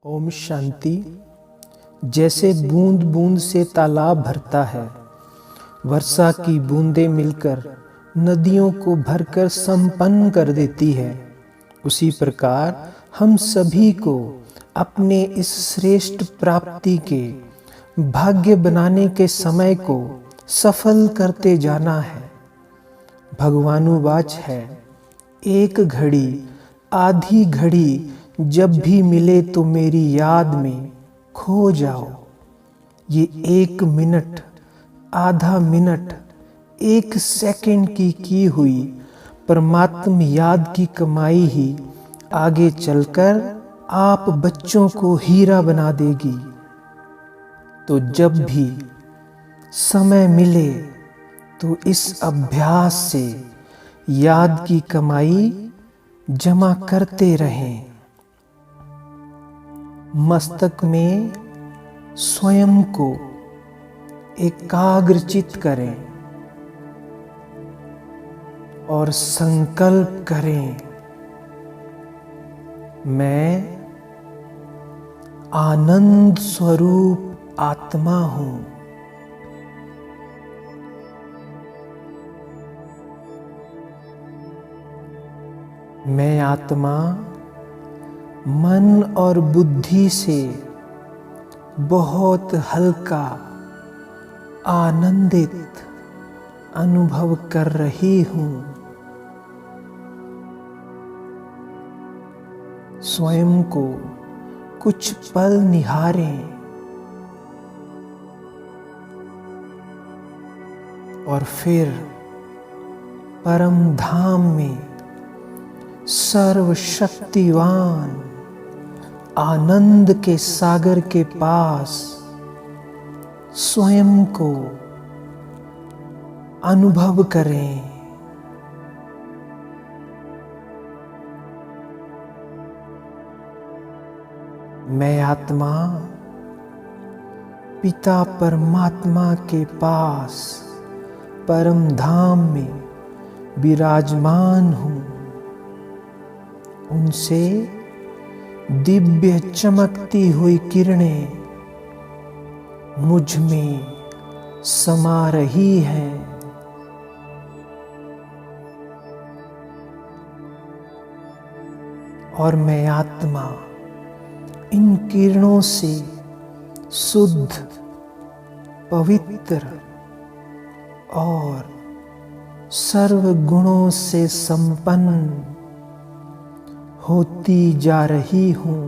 ओम शांति। जैसे बूंद बूंद से तालाब भरता है, वर्षा की बूंदें मिलकर नदियों को भरकर संपन्न कर देती है, उसी प्रकार हम सभी को अपने इस श्रेष्ठ प्राप्ति के भाग्य बनाने के समय को सफल करते जाना है। भगवानुवाच है, एक घड़ी आधी घड़ी जब भी मिले तो मेरी याद में खो जाओ। ये एक मिनट, आधा मिनट, एक सेकंड की हुई परमात्म याद की कमाई ही आगे चलकर आप बच्चों को हीरा बना देगी। तो जब भी समय मिले तो इस अभ्यास से याद की कमाई जमा करते रहें। मस्तक में स्वयं को एकाग्रचित करें और संकल्प करें, मैं आनंद स्वरूप आत्मा हूं। मैं आत्मा मन और बुद्धि से बहुत हल्का, आनंदित अनुभव कर रही हूं। स्वयं को कुछ पल निहारें और फिर परम धाम में सर्वशक्तिवान आनंद के सागर के पास स्वयं को अनुभव करें। मैं आत्मा पिता परमात्मा के पास परम धाम में विराजमान हूं। उनसे दिव्य चमकती हुई किरणें मुझ में समा रही हैं। और मैं आत्मा इन किरणों से शुद्ध, पवित्र और सर्व गुणों से संपन्न होती जा रही हूं।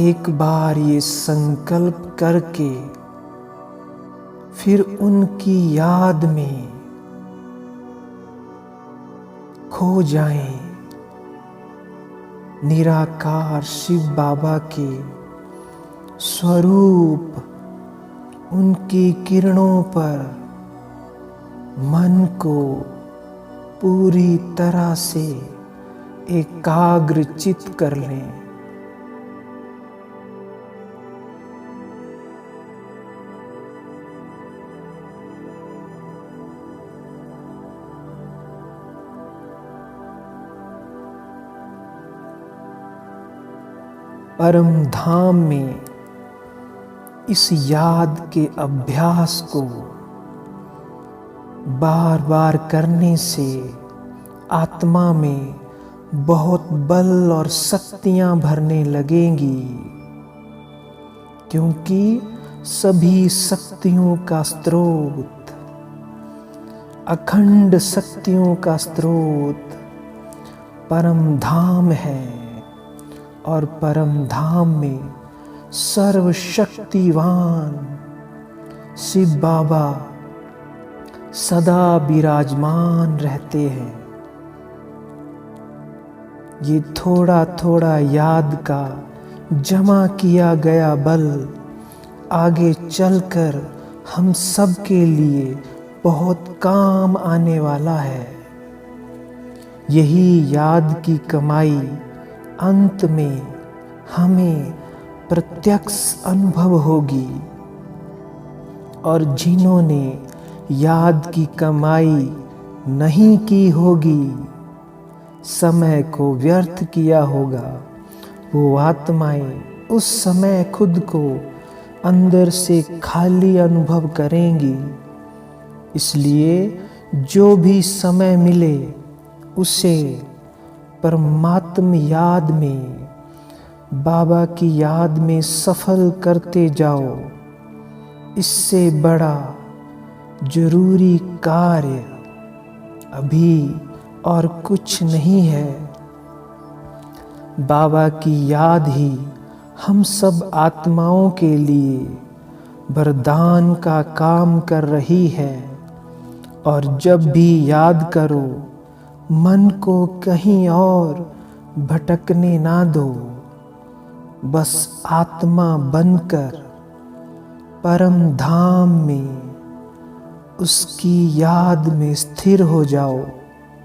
एक बार ये संकल्प करके फिर उनकी याद में खो जाएं। निराकार शिव बाबा के स्वरूप, उनकी किरणों पर मन को पूरी तरह से एकाग्रचित कर लें। परम धाम में इस याद के अभ्यास को बार बार करने से आत्मा में बहुत बल और शक्तियां भरने लगेंगी, क्योंकि सभी शक्तियों का स्रोत, अखंड शक्तियों का स्रोत परम धाम है। और परम धाम में सर्वशक्तिवान शिव बाबा सदा विराजमान रहते हैं। ये थोड़ा थोड़ा याद का जमा किया गया बल आगे चलकर हम सब के लिए बहुत काम आने वाला है। यही याद की कमाई अंत में हमें प्रत्यक्ष अनुभव होगी। और जिन्होंने याद की कमाई नहीं की होगी, समय को व्यर्थ किया होगा, वो आत्माएं उस समय खुद को अंदर से खाली अनुभव करेंगी। इसलिए जो भी समय मिले उसे परमात्म याद में, बाबा की याद में सफल करते जाओ। इससे बड़ा जरूरी कार्य अभी और कुछ नहीं है। बाबा की याद ही हम सब आत्माओं के लिए वरदान का काम कर रही है। और जब भी याद करो, मन को कहीं और भटकने ना दो। बस आत्मा बनकर परम धाम में उसकी याद में स्थिर हो जाओ।